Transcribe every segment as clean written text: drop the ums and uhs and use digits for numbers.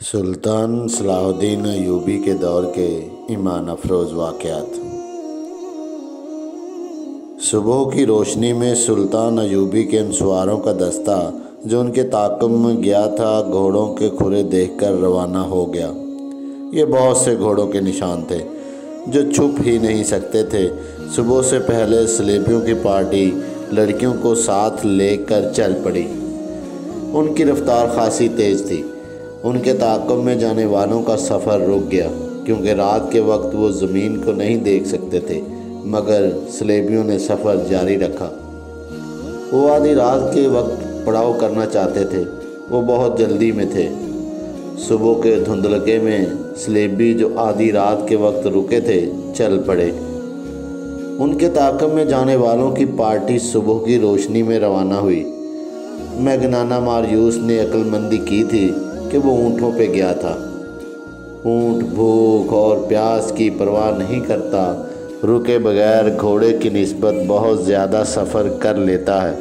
سلطان صلاح الدین ایوبی کے دور کے ایمان افروز واقعات۔ صبح کی روشنی میں سلطان ایوبی کے ان سواروں کا دستہ جو ان کے تعاقب میں گیا تھا گھوڑوں کے کھرے دیکھ کر روانہ ہو گیا۔ یہ بہت سے گھوڑوں کے نشان تھے جو چھپ ہی نہیں سکتے تھے۔ صبح سے پہلے سلیبیوں کی پارٹی لڑکیوں کو ساتھ لے کر چل پڑی۔ ان کی رفتار خاصی تیز تھی۔ ان کے تعاقب میں جانے والوں کا سفر رک گیا کیونکہ رات کے وقت وہ زمین کو نہیں دیکھ سکتے تھے، مگر سلیبیوں نے سفر جاری رکھا۔ وہ آدھی رات کے وقت پڑاؤ کرنا چاہتے تھے۔ وہ بہت جلدی میں تھے۔ صبح کے دھندلکے میں سلیبی جو آدھی رات کے وقت رکے تھے چل پڑے۔ ان کے تعاقب میں جانے والوں کی پارٹی صبح کی روشنی میں روانہ ہوئی۔ میگنانا ماریوس نے عقل مندی کی تھی کہ وہ اونٹوں پہ گیا تھا۔ اونٹ بھوک اور پیاس کی پرواہ نہیں کرتا، رکے بغیر گھوڑے کی نسبت بہت زیادہ سفر کر لیتا ہے۔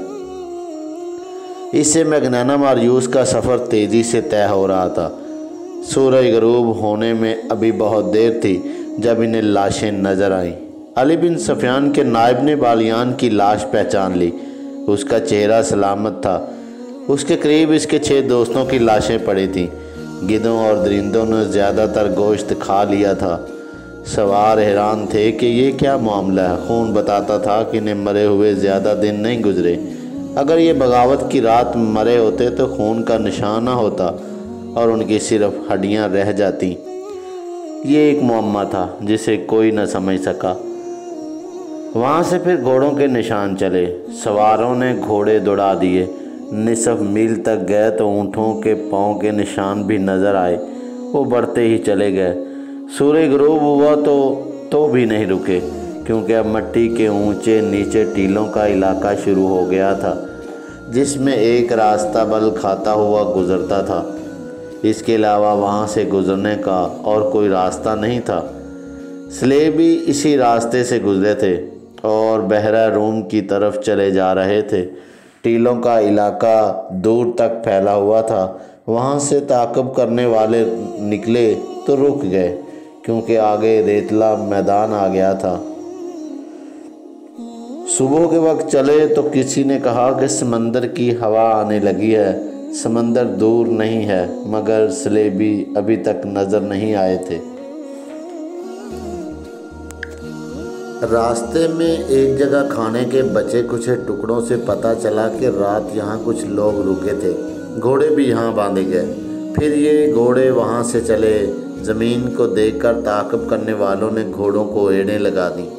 اس سے میگنانا ماریوس کا سفر تیزی سے طے ہو رہا تھا۔ سورج غروب ہونے میں ابھی بہت دیر تھی جب انہیں لاشیں نظر آئیں۔ علی بن سفیان کے نائب نے بالیان کی لاش پہچان لی۔ اس کا چہرہ سلامت تھا۔ اس کے قریب اس کے 6 دوستوں کی لاشیں پڑی تھیں۔ گدھوں اور درندوں نے زیادہ تر گوشت کھا لیا تھا۔ سوار حیران تھے کہ یہ کیا معاملہ ہے۔ خون بتاتا تھا کہ انہیں مرے ہوئے زیادہ دن نہیں گزرے۔ اگر یہ بغاوت کی رات مرے ہوتے تو خون کا نشان نہ ہوتا اور ان کی صرف ہڈیاں رہ جاتی۔ یہ ایک معمہ تھا جسے کوئی نہ سمجھ سکا۔ وہاں سے پھر گھوڑوں کے نشان چلے۔ سواروں نے گھوڑے دوڑا دیے۔ نصف میل تک گئے تو اونٹوں کے پاؤں کے نشان بھی نظر آئے۔ وہ بڑھتے ہی چلے گئے۔ سورج غروب ہوا تو بھی نہیں رکے کیونکہ اب مٹی کے اونچے نیچے ٹیلوں کا علاقہ شروع ہو گیا تھا جس میں ایک راستہ بل کھاتا ہوا گزرتا تھا۔ اس کے علاوہ وہاں سے گزرنے کا اور کوئی راستہ نہیں تھا۔ سلیبی اسی راستے سے گزرے تھے اور بحیرہ روم کی طرف چلے جا رہے تھے۔ ٹیلوں کا علاقہ دور تک پھیلا ہوا تھا۔ وہاں سے تعاقب کرنے والے نکلے تو رک گئے کیونکہ آگے ریتلا میدان آ گیا تھا۔ صبح کے وقت چلے تو کسی نے کہا کہ سمندر کی ہوا آنے لگی ہے۔ سمندر دور نہیں ہے مگر سلیبی ابھی تک نظر نہیں آئے تھے۔ راستے میں ایک جگہ کھانے کے بچے کچھ ٹکڑوں سے پتہ چلا کہ رات یہاں کچھ لوگ رکے تھے۔ گھوڑے بھی یہاں باندھے گئے۔ پھر یہ گھوڑے وہاں سے چلے۔ زمین کو دیکھ کر تعاقب کرنے والوں نے گھوڑوں کو ایڑیں لگا دیں۔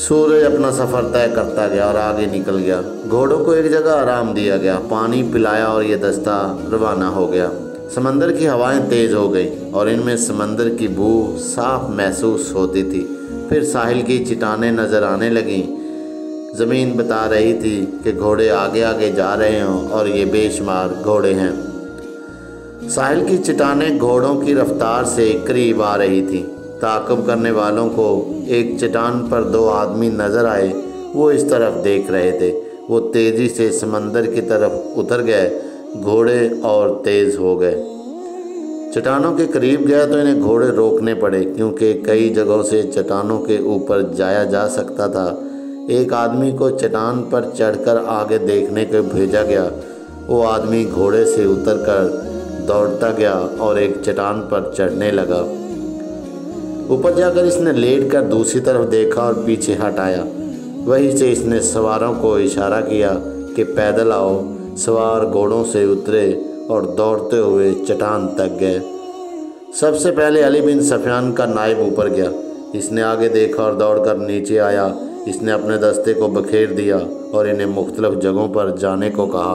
سورج اپنا سفر طے کرتا گیا اور آگے نکل گیا۔ گھوڑوں کو ایک جگہ آرام دیا گیا، پانی پلایا اور یہ دستہ روانہ ہو گیا۔ سمندر کی ہوائیں تیز ہو گئیں اور ان میں سمندر کی بو صاف محسوس ہوتی تھی۔ پھر ساحل کی چٹانیں نظر آنے لگیں۔ زمین بتا رہی تھی کہ گھوڑے آگے آگے جا رہے ہوں اور یہ بے شمار گھوڑے ہیں۔ ساحل کی چٹانیں گھوڑوں کی رفتار سے قریب آ رہی تھیں۔ تعاقب کرنے والوں کو ایک چٹان پر 2 آدمی نظر آئے۔ وہ اس طرف دیکھ رہے تھے۔ وہ تیزی سے سمندر کی طرف اتر گئے۔ گھوڑے اور تیز ہو گئے۔ چٹانوں کے قریب گیا تو انہیں گھوڑے روکنے پڑے کیونکہ کئی جگہوں سے چٹانوں کے اوپر جایا جا سکتا تھا۔ ایک آدمی کو چٹان پر چڑھ کر آگے دیکھنے کو بھیجا گیا۔ وہ آدمی گھوڑے سے اتر کر دوڑتا گیا اور ایک چٹان پر چڑھنے لگا۔ اوپر جا کر اس نے لیٹ کر دوسری طرف دیکھا اور پیچھے ہٹ آیا۔ وہیں سے اس نے سواروں کو اشارہ کیا کہ پیدل آؤ۔ سوار گھوڑوں سے اترے اور دوڑتے ہوئے چٹان تک گئے۔ سب سے پہلے علی بن سفیان کا نائب اوپر گیا۔ اس نے آگے دیکھا اور دوڑ کر نیچے آیا۔ اس نے اپنے دستے کو بکھیر دیا اور انہیں مختلف جگہوں پر جانے کو کہا۔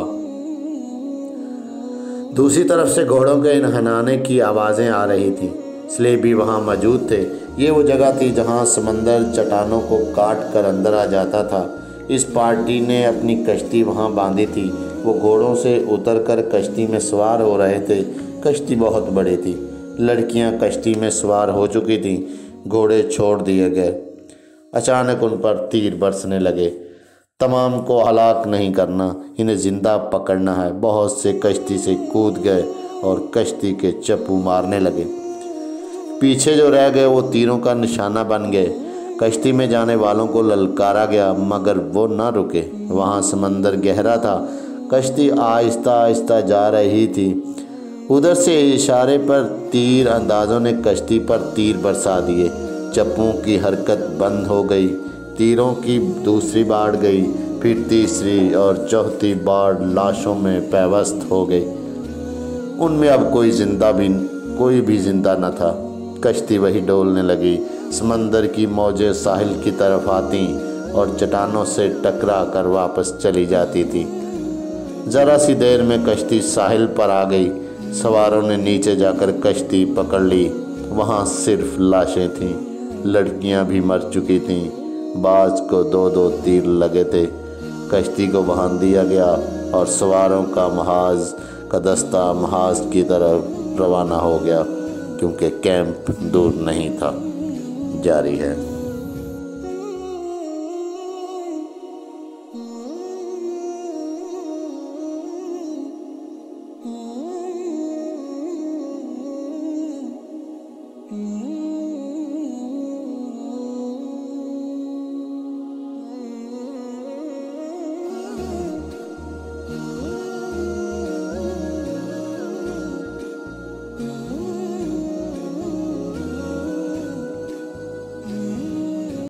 دوسری طرف سے گھوڑوں کے انہنانے کی آوازیں آ رہی تھیں۔ سلیبی وہاں موجود تھے۔ یہ وہ جگہ تھی جہاں سمندر چٹانوں کو کاٹ کر اندر آ جاتا تھا۔ اس پارٹی نے اپنی کشتی وہاں باندھی تھی۔ وہ گھوڑوں سے اتر کر کشتی میں سوار ہو رہے تھے۔ کشتی بہت بڑی تھی۔ لڑکیاں کشتی میں سوار ہو چکی تھیں۔ گھوڑے چھوڑ دیے گئے۔ اچانک ان پر تیر برسنے لگے۔ تمام کو ہلاک نہیں کرنا، انہیں زندہ پکڑنا ہے۔ بہت سے کشتی سے کود گئے اور کشتی کے چپو مارنے لگے۔ پیچھے جو رہ گئے وہ تیروں کا نشانہ بن گئے۔ کشتی میں جانے والوں کو للکارا گیا مگر وہ نہ رکے۔ وہاں سمندر گہرا تھا، کشتی آہستہ آہستہ جا رہی تھی۔ ادھر سے اشارے پر تیر اندازوں نے کشتی پر تیر برسا دیے۔ چپوں کی حرکت بند ہو گئی، تیروں کی دوسری باڑ گئی، پھر تیسری اور چوتھی باڑ لاشوں میں پیوست ہو گئی۔ ان میں اب کوئی بھی زندہ نہ تھا۔ کشتی وہی ڈولنے لگی۔ سمندر کی موجیں ساحل کی طرف آتی اور چٹانوں سے ٹکرا کر واپس چلی جاتی تھی۔ ذرا سی دیر میں کشتی ساحل پر آ گئی۔ سواروں نے نیچے جا کر کشتی پکڑ لی۔ وہاں صرف لاشیں تھیں، لڑکیاں بھی مر چکی تھیں۔ بعض کو 2 تیر لگے تھے۔ کشتی کو باندھ دیا گیا اور سواروں کا دستہ محاذ کی طرف روانہ ہو گیا، کیونکہ کیمپ دور نہیں تھا۔ جاری ہے۔